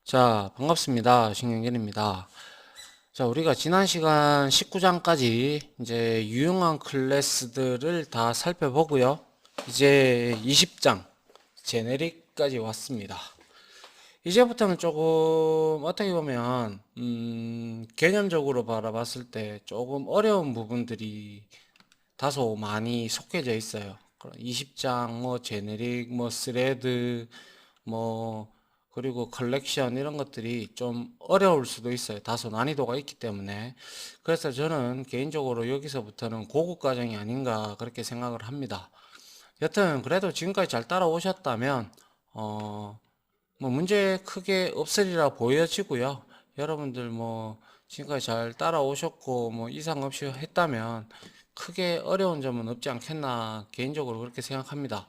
자, 반갑습니다. 신경길입니다. 자, 우리가 지난 시간 19장까지 이제 유용한 클래스들을 다 살펴보고요. 이제 20장 제네릭까지 왔습니다. 이제부터는 조금 어떻게 보면 개념적으로 바라봤을 때 조금 어려운 부분들이 다소 많이 속해져 있어요. 20장 뭐 제네릭 뭐 스레드 뭐 그리고 컬렉션 이런 것들이 좀 어려울 수도 있어요. 다소 난이도가 있기 때문에. 그래서 저는 개인적으로 여기서부터는 고급 과정이 아닌가 그렇게 생각을 합니다. 여튼 그래도 지금까지 잘 따라오셨다면 뭐 문제 크게 없으리라 보여지고요. 여러분들 뭐 지금까지 잘 따라오셨고 뭐 이상 없이 했다면 크게 어려운 점은 없지 않겠나 개인적으로 그렇게 생각합니다.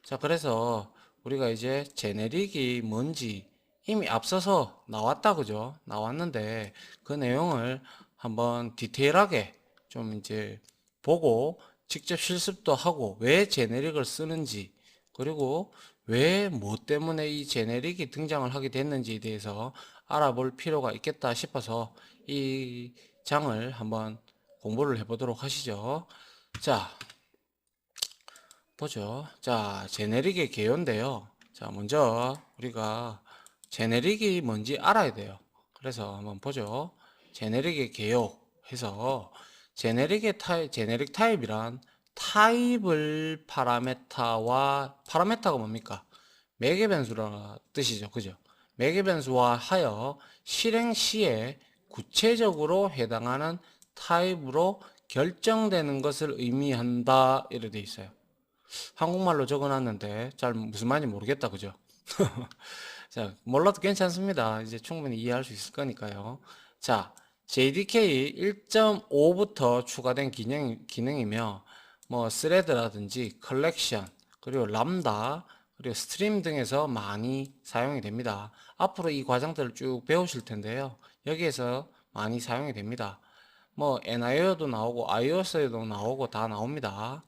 자, 그래서 우리가 이제 제네릭이 뭔지 이미 앞서서 나왔다 그죠? 나왔는데 그 내용을 한번 디테일하게 좀 이제 보고 직접 실습도 하고 왜 제네릭을 쓰는지 그리고 왜 뭐 때문에 이 제네릭이 등장을 하게 됐는지에 대해서 알아볼 필요가 있겠다 싶어서 이 장을 한번 공부를 해보도록 하시죠. 자, 보죠. 자, 제네릭의 개요인데요. 자, 먼저 우리가 제네릭이 뭔지 알아야 돼요. 그래서 한번 보죠. 제네릭의 개요 해서 제네릭 타입이란 타입을 파라메타가 뭡니까? 매개 변수라 뜻이죠. 그죠? 매개 변수와 하여 실행 시에 구체적으로 해당하는 타입으로 결정되는 것을 의미한다. 이렇게 돼 있어요. 한국말로 적어놨는데 잘 무슨 말인지 모르겠다. 그죠? 자, 몰라도 괜찮습니다. 이제 충분히 이해할 수 있을 거니까요. 자, JDK 1.5부터 추가된 기능이며 뭐 스레드라든지 컬렉션 그리고 람다 그리고 스트림 등에서 많이 사용이 됩니다. 앞으로 이 과정들을 쭉 배우실 텐데요. 여기에서 많이 사용이 됩니다. 뭐 NIO도 나오고 iOS에도 나오고 다 나옵니다.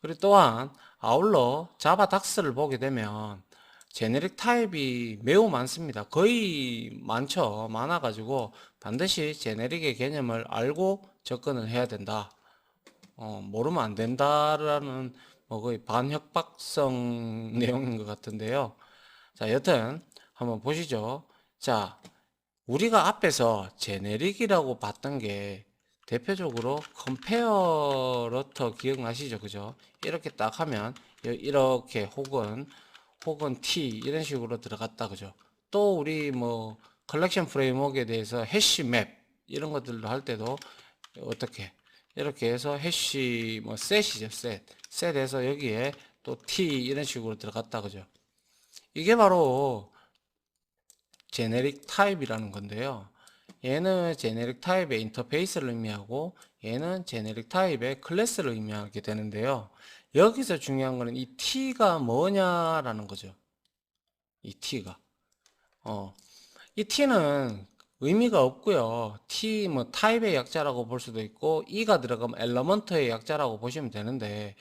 그리고 또한 아울러 자바 닥스를 보게 되면 제네릭 타입이 매우 많습니다. 거의 많죠. 많아가지고 반드시 제네릭의 개념을 알고 접근을 해야 된다. 모르면 안 된다라는 뭐 거의 반협박성 내용인 것 같은데요. 자, 여튼 한번 보시죠. 자, 우리가 앞에서 제네릭이라고 봤던 게 대표적으로 컴페어러터 기억나시죠? 그죠? 이렇게 딱 하면 이렇게 혹은 T 이런 식으로 들어갔다 그죠? 또 우리 뭐 컬렉션 프레임워크에 대해서 해시 맵 이런 것들도 할 때도 어떻게 이렇게 해서 해시 뭐 셋이죠. 셋에서 여기에 또 T 이런 식으로 들어갔다 그죠? 이게 바로 제네릭 타입이라는 건데요. 얘는 제네릭 타입의 인터페이스를 의미하고 얘는 제네릭 타입의 클래스를 의미하게 되는데요. 여기서 중요한 거는 이 T가 뭐냐라는 거죠. 이 T가. 어, 이 T는 의미가 없고요. T 뭐 타입의 약자라고 볼 수도 있고 E가 들어가면 엘러먼트의 약자라고 보시면 되는데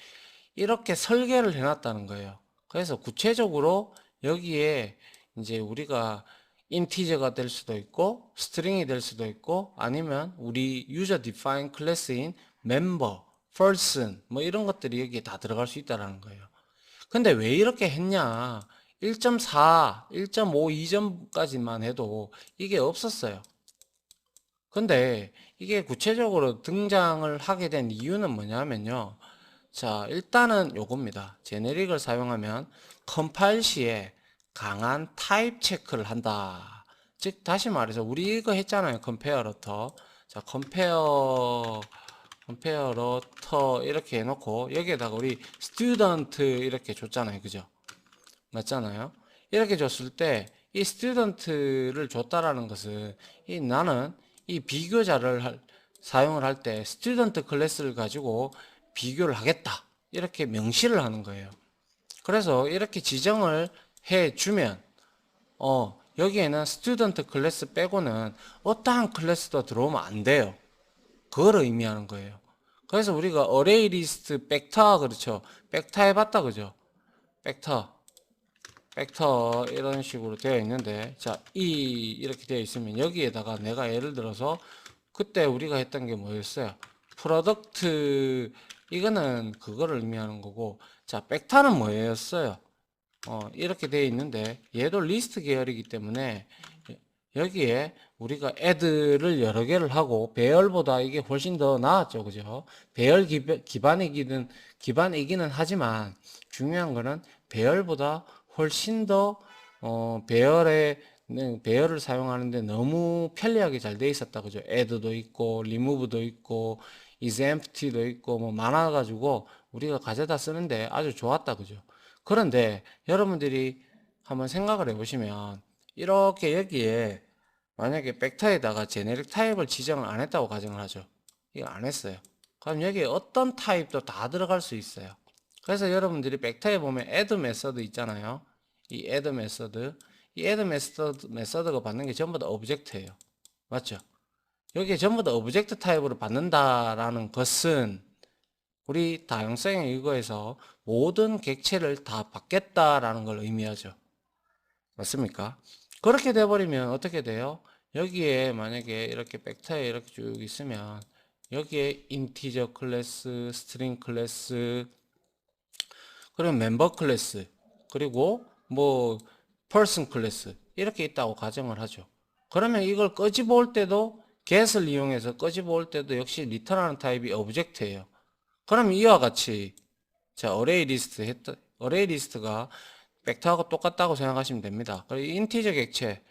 이렇게 설계를 해놨다는 거예요. 그래서 구체적으로 여기에 이제 우리가 인티저가 될 수도 있고 스트링이 될 수도 있고 아니면 우리 유저 디파인 클래스인 멤버, person 뭐 이런 것들이 여기에 다 들어갈 수 있다라는 거예요. 근데 왜 이렇게 했냐? 1.4, 1.5 이전까지만 해도 이게 없었어요. 근데 이게 구체적으로 등장을 하게 된 이유는 뭐냐면요. 자, 일단은 요겁니다. 제네릭을 사용하면 컴파일 시에 강한 타입 체크를 한다. 즉, 다시 말해서 우리 이거 했잖아요. 컴페어러터. 자, 컴페어러터 이렇게 해놓고 여기에다가 우리 스튜던트 이렇게 줬잖아요. 그죠? 맞잖아요. 이렇게 줬을 때 이 스튜던트를 줬다라는 것은 나는 이 비교자를 사용을 할 때 스튜던트 클래스를 가지고 비교를 하겠다. 이렇게 명시를 하는 거예요. 그래서 이렇게 지정을 해 주면 여기에는 스튜던트 클래스 빼고는 어떠한 클래스도 들어오면 안 돼요. 그걸 의미하는 거예요. 그래서 우리가 어레이 리스트 백타 그렇죠. 백타 해봤다 그죠? 백타 벡터 이런 식으로 되어 있는데, 자, 이렇게 되어 있으면 여기에다가 내가 예를 들어서 그때 우리가 했던 게 뭐였어요? 프로덕트, 이거는 그거를 의미하는 거고, 자, 벡터는 뭐였어요? 이렇게 되어 있는데 얘도 리스트 계열이기 때문에 여기에 우리가 애들을 여러 개를 하고 배열보다 이게 훨씬 더 나았죠. 그죠? 배열 기반이기는 하지만 중요한 거는 배열보다 훨씬 더 배열을 사용하는데 너무 편리하게 잘 돼 있었다. 그죠? add도 있고 remove도 있고 is empty도 있고 뭐 많아가지고 우리가 가져다 쓰는데 아주 좋았다. 그죠? 그런데 여러분들이 한번 생각을 해보시면 이렇게 여기에 만약에 벡터에다가 제네릭 타입을 지정을 안 했다고 가정을 하죠. 이거 안 했어요. 그럼 여기에 어떤 타입도 다 들어갈 수 있어요. 그래서 여러분들이 벡터에 보면 add 메서드 있잖아요. 이 add 메서드, 이 add 메서드가 받는 게 전부 다 오브젝트예요. 맞죠? 여기에 전부 다 오브젝트 타입으로 받는다라는 것은 우리 다양성의 이거에서 모든 객체를 다 받겠다라는 걸 의미하죠. 맞습니까? 그렇게 돼버리면 어떻게 돼요? 여기에 만약에 이렇게 벡터에 이렇게 쭉 있으면 여기에 인티저 클래스, 스트링 클래스, 그리고 멤버 클래스, 그리고 뭐 퍼슨 클래스 이렇게 있다고 가정을 하죠. 그러면 이걸 끄집어 올 때도 get을 이용해서 끄집어 올 때도 역시 return하는 타입이 오브젝트예요. 그럼 이와 같이 자 어레이 리스트가 벡터하고 똑같다고 생각하시면 됩니다. 그리고 인티저 객체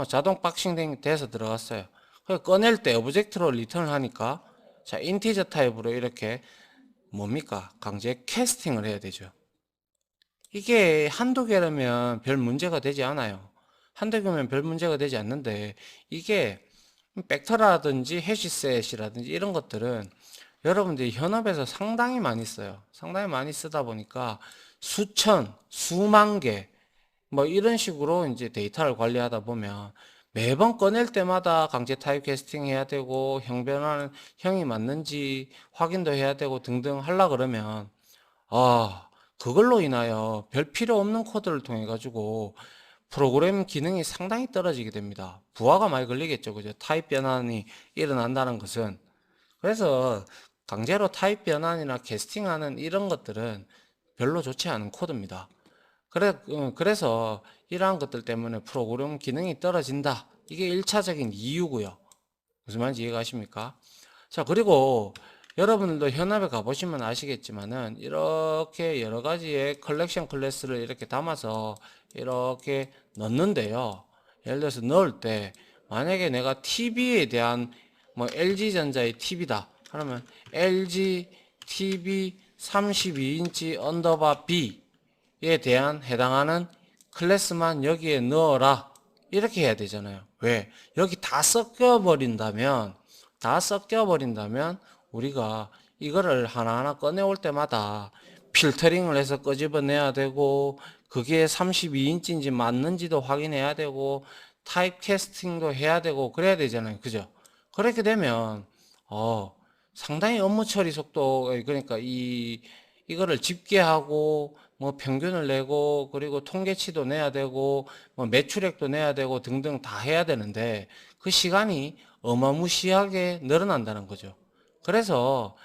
자동 박싱 돼서 들어갔어요. 꺼낼 때 오브젝트로 리턴을 하니까 자 인티저 타입으로 이렇게 뭡니까 강제 캐스팅을 해야 되죠. 이게 한두 개라면 별 문제가 되지 않아요. 한두 개면 별 문제가 되지 않는데 이게 벡터라든지 해시셋이라든지 이런 것들은 여러분들이 현업에서 상당히 많이 써요. 상당히 많이 쓰다 보니까 수천, 수만 개, 뭐 이런 식으로 이제 데이터를 관리하다 보면 매번 꺼낼 때마다 강제 타입 캐스팅 해야 되고 형이 맞는지 확인도 해야 되고 등등 하려 그러면 그걸로 인하여 별 필요 없는 코드를 통해 가지고 프로그램 기능이 상당히 떨어지게 됩니다. 부하가 많이 걸리겠죠. 그죠? 타입 변환이 일어난다는 것은. 그래서 강제로 타입 변환이나 캐스팅하는 이런 것들은 별로 좋지 않은 코드입니다. 그래서 이러한 것들 때문에 프로그램 기능이 떨어진다. 이게 1차적인 이유고요. 무슨 말인지 이해가십니까? 자, 그리고 여러분들도 현업에 가보시면 아시겠지만은 이렇게 여러 가지의 컬렉션 클래스를 이렇게 담아서 이렇게 넣는데요. 예를 들어서 넣을 때 만약에 내가 TV에 대한 뭐 LG전자의 TV다. 그러면 LG TV 32인치 언더바 B에 대한 해당하는 클래스만 여기에 넣어라. 이렇게 해야 되잖아요. 왜? 여기 다 섞여버린다면 우리가 이거를 하나하나 꺼내올 때마다 필터링을 해서 끄집어내야 되고 그게 32인치인지 맞는지도 확인해야 되고 타입 캐스팅도 해야 되고 그래야 되잖아요. 그죠? 그렇게 되면 상당히 업무 처리 속도 그러니까 이거를 집계하고 뭐 평균을 내고 그리고 통계치도 내야 되고 뭐 매출액도 내야 되고 등등 다 해야 되는데 그 시간이 어마무시하게 늘어난다는 거죠. 그래서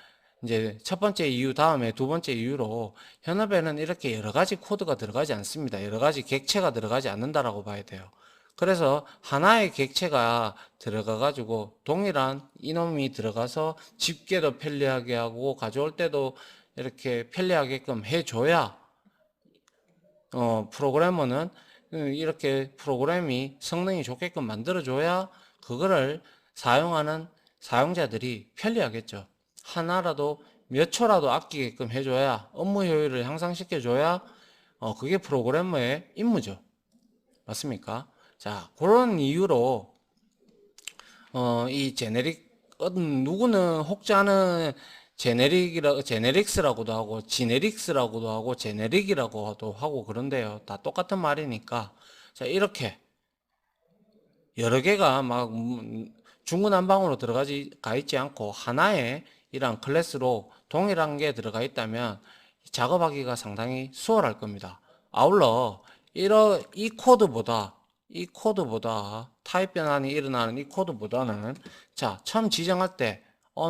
이제 첫 번째 이유 다음에 두 번째 이유로 현업에는 이렇게 여러 가지 코드가 들어가지 않습니다. 여러 가지 객체가 들어가지 않는다라고 봐야 돼요. 그래서 하나의 객체가 들어가 가지고 동일한 이놈이 들어가서 집계도 편리하게 하고 가져올 때도 이렇게 편리하게끔 해줘야 프로그래머는 이렇게 프로그램이 성능이 좋게끔 만들어줘야 그거를 사용하는 사용자들이 편리하겠죠. 하나라도 몇 초라도 아끼게끔 해줘야 업무 효율을 향상시켜줘야 그게 프로그래머의 임무죠. 맞습니까? 자, 그런 이유로 이 제네릭 누구는 혹자는 제네릭스라고도 하고 지네릭스라고도 하고 제네릭이라고도 하고 그런데요. 다 똑같은 말이니까 자, 이렇게 여러 개가 막 중구난방으로 가 있지 않고 하나의 이런 클래스로 동일한 게 들어가 있다면 작업하기가 상당히 수월할 겁니다. 아울러 이 코드보다 타입 변환이 일어나는 이 코드보다는 자, 처음 지정할 때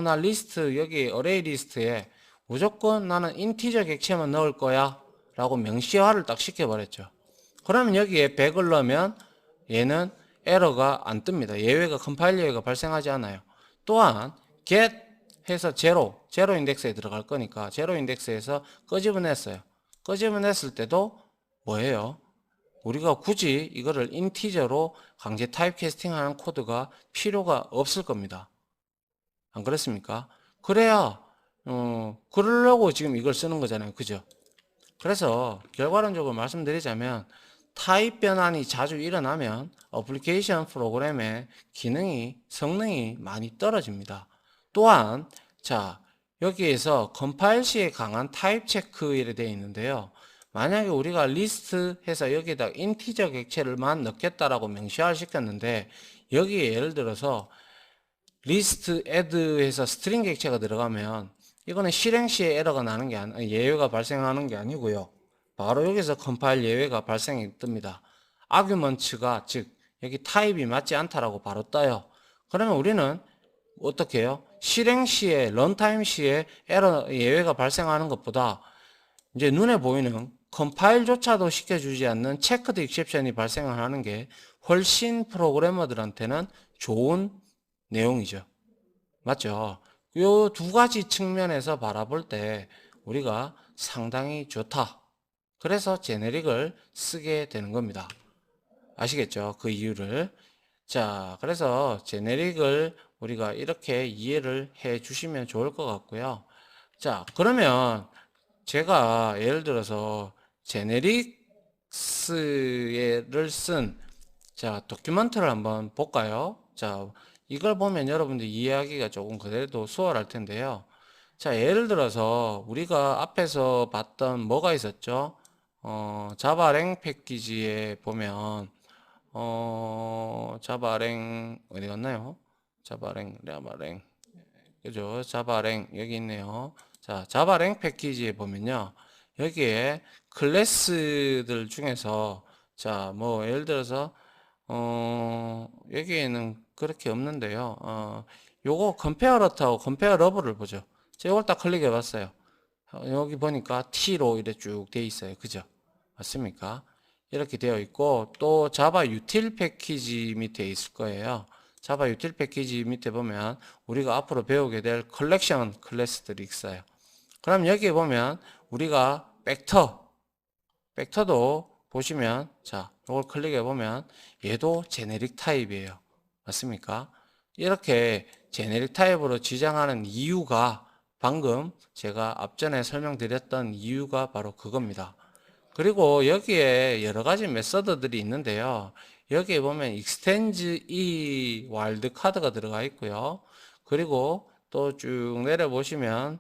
나 리스트 여기 어레이 리스트에 무조건 나는 인티저 객체만 넣을 거야 라고 명시화를 딱 시켜버렸죠. 그러면 여기에 100을 넣으면 얘는 에러가 안 뜹니다. 예외가 컴파일 예외가 발생하지 않아요. 또한 get 해서 제로 인덱스에 들어갈 거니까 제로 인덱스에서 끄집어냈어요. 끄집어냈을 때도 뭐예요? 우리가 굳이 이거를 인티저로 강제 타입 캐스팅하는 코드가 필요가 없을 겁니다. 안 그렇습니까? 그래야 그러려고 지금 이걸 쓰는 거잖아요. 그죠? 그래서 결과론적으로 말씀드리자면 타입 변환이 자주 일어나면 어플리케이션 프로그램의 성능이 많이 떨어집니다. 또한 자, 여기에서 컴파일 시에 강한 타입 체크에 되어 있는데요. 만약에 우리가 리스트 해서 여기다 인티저 객체를만 넣겠다라고 명시화를 시켰는데 여기에 예를 들어서 리스트 애드 해서 스트링 객체가 들어가면 이거는 실행 시에 에러가 나는 게 예외가 발생하는 게 아니고요. 바로 여기서 컴파일 예외가 발생이 뜹니다. 아규먼트가 즉 여기 타입이 맞지 않다라고 바로 떠요. 그러면 우리는 어떻게 해요? 실행 시에 런타임 시에 에러 예외가 발생하는 것보다 이제 눈에 보이는 컴파일조차도 시켜주지 않는 체크드 익셉션이 발생을 하는 게 훨씬 프로그래머들한테는 좋은 내용이죠. 맞죠? 요 두 가지 측면에서 바라볼 때 우리가 상당히 좋다. 그래서 제네릭을 쓰게 되는 겁니다. 아시겠죠? 그 이유를. 자, 그래서 제네릭을 우리가 이렇게 이해를 해 주시면 좋을 것 같고요. 자, 그러면 제가 예를 들어서 제네릭스를 쓴 자, 도큐먼트를 한번 볼까요? 자, 이걸 보면 여러분들 이해하기가 조금 그래도 수월할 텐데요. 자, 예를 들어서 우리가 앞에서 봤던 뭐가 있었죠? 자바랭 패키지에 보면 자바랭 어디 갔나요? 자바랭 그죠? 자바랭 여기 있네요. 자, 자바랭 패키지에 보면요. 여기에 클래스들 중에서 자, 뭐 예를 들어서 여기에는 그렇게 없는데요. 요거 컴페어러트하고 컴페어러블을 보죠. 제가 이걸 딱 클릭해 봤어요. 여기 보니까 T로 이렇게 쭉 돼 있어요. 그죠? 맞습니까? 이렇게 되어 있고 또 자바 유틸 패키지 밑에 있을 거예요. 자바 유틸 패키지 밑에 보면 우리가 앞으로 배우게 될 컬렉션 클래스들이 있어요. 그럼 여기에 보면 우리가 벡터도 보시면 자, 이걸 클릭해 보면 얘도 제네릭 타입이에요. 맞습니까? 이렇게 제네릭 타입으로 지정하는 이유가 방금 제가 앞전에 설명드렸던 이유가 바로 그겁니다. 그리고 여기에 여러 가지 메서드들이 있는데요. 여기에 보면 extends e wildcard가 들어가 있고요. 그리고 또 쭉 내려보시면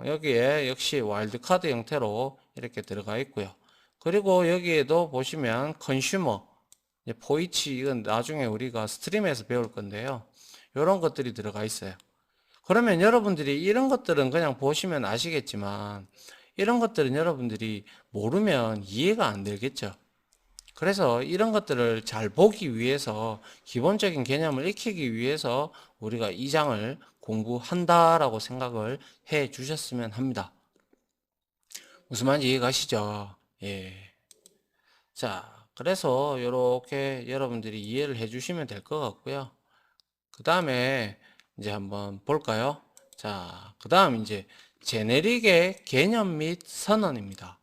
여기에 역시 와일드카드 형태로 이렇게 들어가 있고요. 그리고 여기에도 보시면 컨슈머, 포이치 이건 나중에 우리가 스트림에서 배울 건데요. 이런 것들이 들어가 있어요. 그러면 여러분들이 이런 것들은 그냥 보시면 아시겠지만 이런 것들은 여러분들이 모르면 이해가 안 되겠죠. 그래서 이런 것들을 잘 보기 위해서 기본적인 개념을 익히기 위해서 우리가 이 장을 공부한다라고 생각을 해 주셨으면 합니다. 무슨 말인지 이해 가시죠? 예. 자, 그래서 이렇게 여러분들이 이해를 해 주시면 될 것 같고요. 그 다음에 이제 한번 볼까요? 자, 그 다음 이제 제네릭의 개념 및 선언입니다.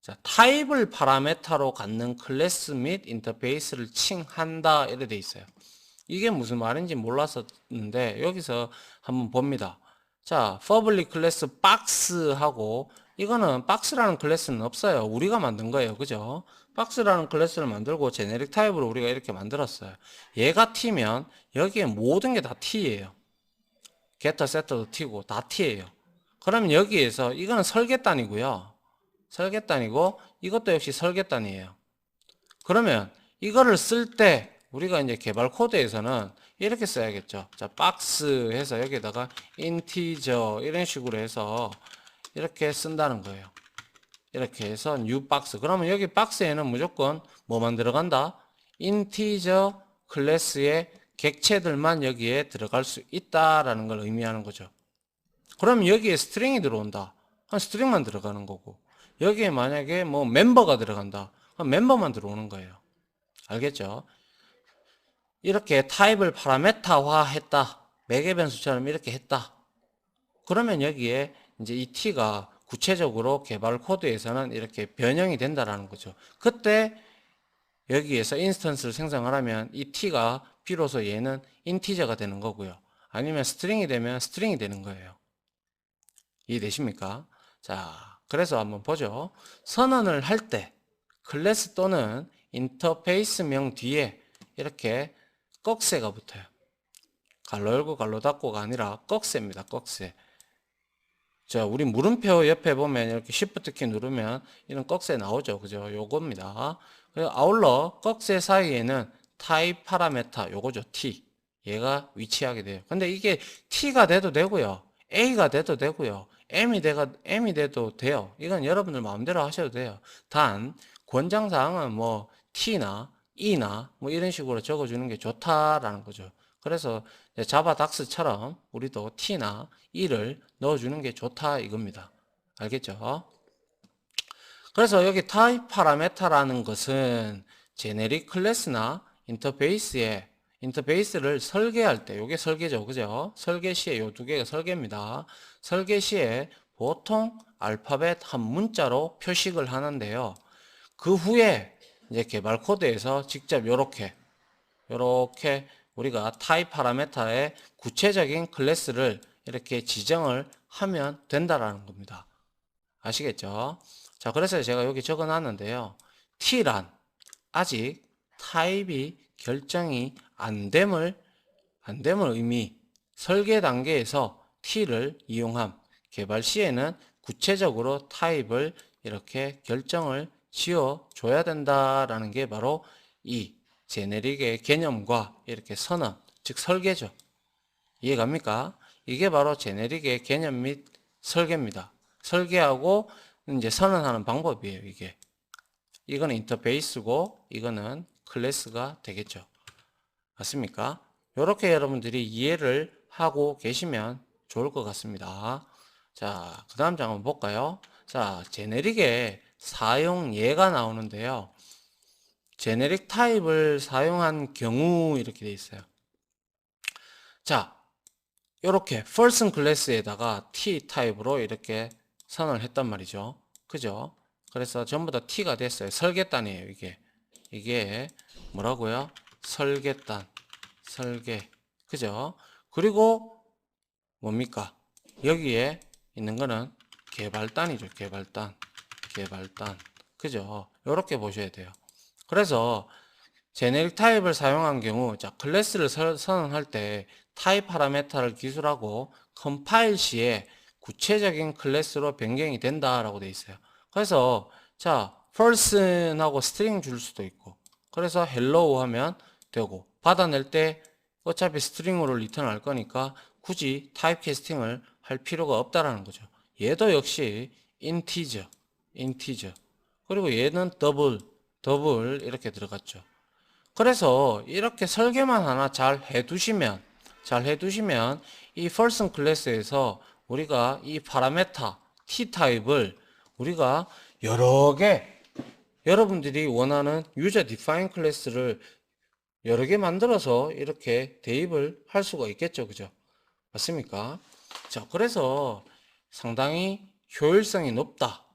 자, 타입을 파라메타로 갖는 클래스 및 인터페이스를 칭한다 이렇게 돼 있어요. 이게 무슨 말인지 몰랐었는데 여기서 한번 봅니다. 자, public 클래스 박스하고 이거는 박스라는 클래스는 없어요. 우리가 만든 거예요. 그죠? 박스라는 클래스를 만들고 제네릭 타입으로 우리가 이렇게 만들었어요. 얘가 T면 여기에 모든 게 다 T예요. getter, setter도 T고 다 T예요. 그러면 여기에서 이거는 설계단이고요. 설계단이고 이것도 역시 설계단이에요. 그러면 이거를 쓸 때 우리가 이제 개발 코드에서는 이렇게 써야겠죠. 자, 박스 해서 여기다가 인티저 이런 식으로 해서 이렇게 쓴다는 거예요. 이렇게 해서 new 박스. 그러면 여기 박스에는 무조건 뭐만 들어간다? 인티저 클래스의 객체들만 여기에 들어갈 수 있다라는 걸 의미하는 거죠. 그럼 여기에 스트링이 들어온다. 한 스트링만 들어가는 거고, 여기에 만약에 뭐 멤버가 들어간다. 그럼 멤버만 들어오는 거예요. 알겠죠? 이렇게 타입을 파라메타화 했다. 매개 변수처럼 이렇게 했다. 그러면 여기에 이제 이 t가 구체적으로 개발 코드에서는 이렇게 변형이 된다라는 거죠. 그때 여기에서 인스턴스를 생성하려면 이 t가 비로소 얘는 인티저가 되는 거고요. 아니면 스트링이 되면 스트링이 되는 거예요. 이해되십니까? 자, 그래서 한번 보죠. 선언을 할 때 클래스 또는 인터페이스명 뒤에 이렇게 꺽쇠가 붙어요. 갈로 열고 갈로 닫고가 아니라 꺽쇠입니다. 꺽쇠. 자, 우리 물음표 옆에 보면 이렇게 Shift 키 누르면 이런 꺽쇠 나오죠. 그죠? 요겁니다. 그리고 아울러 꺽쇠 사이에는 타입 파라메타 요거죠. T. 얘가 위치하게 돼요. 근데 이게 T가 돼도 되고요. A가 돼도 되고요. M이 돼도 돼요. 이건 여러분들 마음대로 하셔도 돼요. 단, 권장사항은 뭐 T나 E나 뭐 이런 식으로 적어주는 게 좋다라는 거죠. 그래서 자바 닥스처럼 우리도 T나 E를 넣어주는 게 좋다 이겁니다. 알겠죠? 그래서 여기 타입 파라메타라는 것은 제네릭 클래스나 인터페이스를 설계할 때, 요게 설계죠. 그죠? 설계 시에 요 두 개가 설계입니다. 설계 시에 보통 알파벳 한 문자로 표식을 하는데요. 그 후에 이제 개발 코드에서 직접 요렇게 우리가 타입 파라메타의 구체적인 클래스를 이렇게 지정을 하면 된다라는 겁니다. 아시겠죠? 자, 그래서 제가 여기 적어 놨는데요. T란 아직 타입이 결정이 안 됨을 의미, 설계 단계에서 T를 이용함, 개발 시에는 구체적으로 타입을 이렇게 결정을 지어 줘야 된다라는 게 바로 이 제네릭의 개념과 이렇게 선언, 즉 설계죠. 이해갑니까? 이게 바로 제네릭의 개념 및 설계입니다. 설계하고 이제 선언하는 방법이에요, 이게. 이거는 인터페이스고 이거는 클래스가 되겠죠. 맞습니까? 이렇게 여러분들이 이해를 하고 계시면 좋을 것 같습니다. 자, 그 다음 장 한번 볼까요? 자, 제네릭의 사용 예가 나오는데요. 제네릭 타입을 사용한 경우 이렇게 돼 있어요. 자, 이렇게 person 클래스에다가 t 타입으로 이렇게 선언을 했단 말이죠. 그죠? 그래서 전부 다 t가 됐어요. 설계단이에요, 이게 뭐라고요? 설계단, 설계. 그죠? 그리고 뭡니까? 여기에 있는 거는 개발단이죠. 개발단. 그죠? 이렇게 보셔야 돼요. 그래서 제네릭 타입을 사용한 경우, 자, 클래스를 선언할 때 타입 파라메타를 기술하고 컴파일 시에 구체적인 클래스로 변경이 된다라고 되어 있어요. 그래서 자, person하고 스트링 줄 수도 있고, 그래서 hello 하면 되고, 받아낼 때 어차피 스트링으로 리턴할 거니까 굳이 타입 캐스팅을 할 필요가 없다라는 거죠. 얘도 역시 인티저. 그리고 얘는 더블 이렇게 들어갔죠. 그래서 이렇게 설계만 하나 잘 해두시면 이 person 클래스에서 우리가 이 파라메타 t 타입을 우리가 여러 개 여러분들이 원하는 유저 디파인 클래스를 여러 개 만들어서 이렇게 대입을 할 수가 있겠죠. 그죠? 맞습니까? 자, 그래서 상당히 효율성이 높다.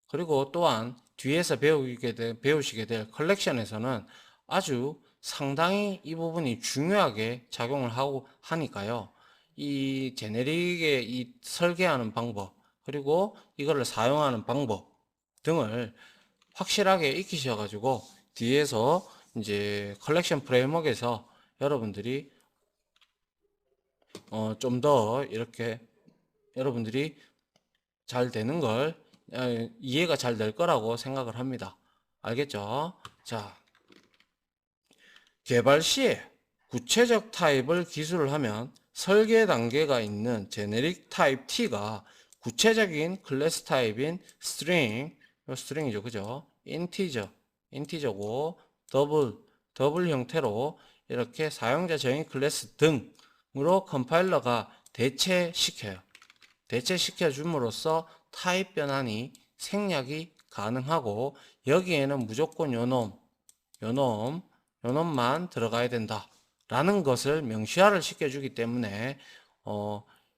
그리고 또한 뒤에서 배우시게 될 컬렉션에서는 아주 상당히 이 부분이 중요하게 작용을 하고 하니까요. 이 제네릭의 이 설계하는 방법, 그리고 이거를 사용하는 방법 등을 확실하게 익히셔가지고 뒤에서 이제 컬렉션 프레임워크에서 여러분들이 좀 더 이렇게 여러분들이 잘 되는 걸 이해가 잘 될 거라고 생각을 합니다. 알겠죠? 자, 개발 시에 구체적 타입을 기술을 하면 설계 단계가 있는 제네릭 타입 T가 구체적인 클래스 타입인 string, 요 스트링이죠. 그죠? 인티저고 더블 형태로 이렇게 사용자 정의 클래스 등으로 컴파일러가 대체시켜요. 대체시켜 줌으로써 타입 변환이 생략이 가능하고 여기에는 무조건 요놈만 들어가야 된다 라는 것을 명시화를 시켜주기 때문에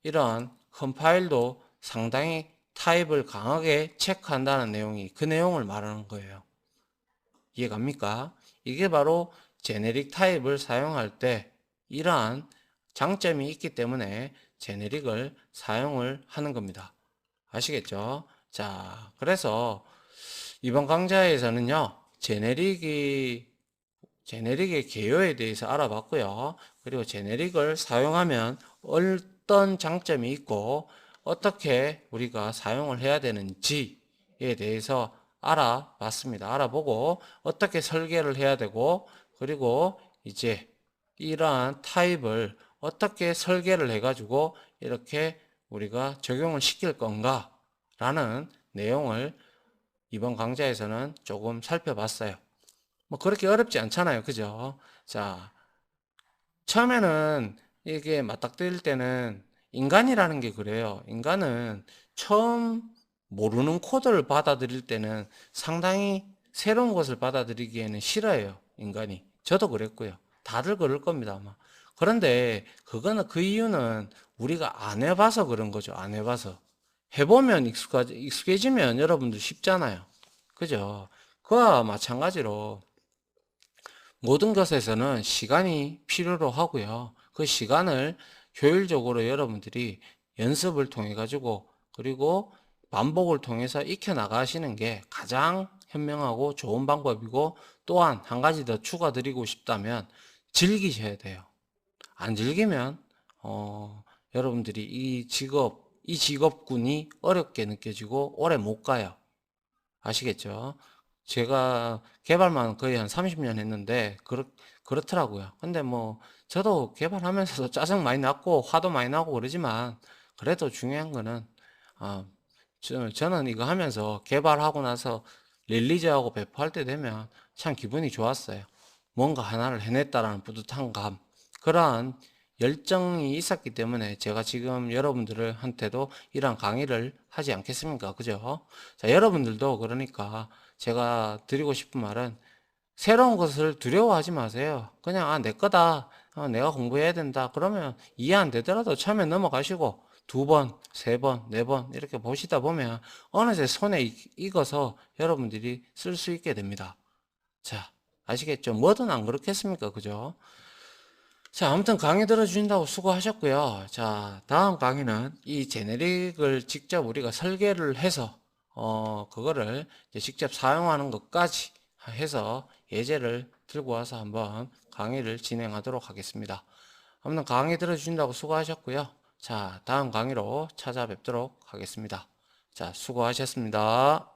이러한 컴파일도 상당히 타입을 강하게 체크한다는 내용이 그 내용을 말하는 거예요. 이해갑니까? 이게 바로 제네릭 타입을 사용할 때 이러한 장점이 있기 때문에 제네릭을 사용을 하는 겁니다. 아시겠죠? 자, 그래서 이번 강좌에서는요, 제네릭의 개요에 대해서 알아봤고요. 그리고 제네릭을 사용하면 어떤 장점이 있고 어떻게 우리가 사용을 해야 되는지에 대해서 알아봤습니다. 알아보고 어떻게 설계를 해야 되고 그리고 이제 이러한 타입을 어떻게 설계를 해가지고 이렇게 우리가 적용을 시킬 건가 라는 내용을 이번 강좌에서는 조금 살펴봤어요. 뭐 그렇게 어렵지 않잖아요. 그죠? 자, 처음에는 이게 맞닥뜨릴 때는 인간이라는 게 그래요. 인간은 처음 모르는 코드를 받아들일 때는 상당히 새로운 것을 받아들이기에는 싫어요. 인간이. 저도 그랬고요. 다들 그럴 겁니다, 아마. 그런데 그거는 그 이유는 우리가 안 해봐서 그런 거죠. 안 해봐서. 해보면 익숙해지면 여러분들 쉽잖아요. 그죠? 그와 마찬가지로 모든 것에서는 시간이 필요로 하고요. 그 시간을 효율적으로 여러분들이 연습을 통해 가지고 그리고 반복을 통해서 익혀 나가시는 게 가장 현명하고 좋은 방법이고 또한 한 가지 더 추가드리고 싶다면 즐기셔야 돼요. 안 즐기면 여러분들이 이 직업군이 어렵게 느껴지고 오래 못 가요. 아시겠죠? 제가 개발만 거의 한 30년 했는데 그렇더라고요. 근데 뭐 저도 개발하면서도 짜증 많이 났고 화도 많이 나고 그러지만 그래도 중요한 거는 아, 저는 이거 하면서 개발하고 나서 릴리즈하고 배포할 때 되면 참 기분이 좋았어요. 뭔가 하나를 해냈다라는 뿌듯한 감. 그러한 열정이 있었기 때문에 제가 지금 여러분들한테도 이러한 강의를 하지 않겠습니까? 그죠? 자, 여러분들도 그러니까 제가 드리고 싶은 말은 새로운 것을 두려워하지 마세요. 그냥 내 거다. 내가 공부해야 된다. 그러면 이해 안 되더라도 처음에 넘어가시고 두 번, 세 번, 네 번 이렇게 보시다 보면 어느새 손에 익어서 여러분들이 쓸 수 있게 됩니다. 자, 아시겠죠? 뭐든 안 그렇겠습니까? 그죠? 자, 아무튼 강의 들어주신다고 수고하셨고요. 자, 다음 강의는 이 제네릭을 직접 우리가 설계를 해서 그거를 이제 직접 사용하는 것까지 해서 예제를 들고 와서 한번 강의를 진행하도록 하겠습니다. 아무튼 강의 들어주신다고 수고하셨고요. 자, 다음 강의로 찾아뵙도록 하겠습니다. 자, 수고하셨습니다.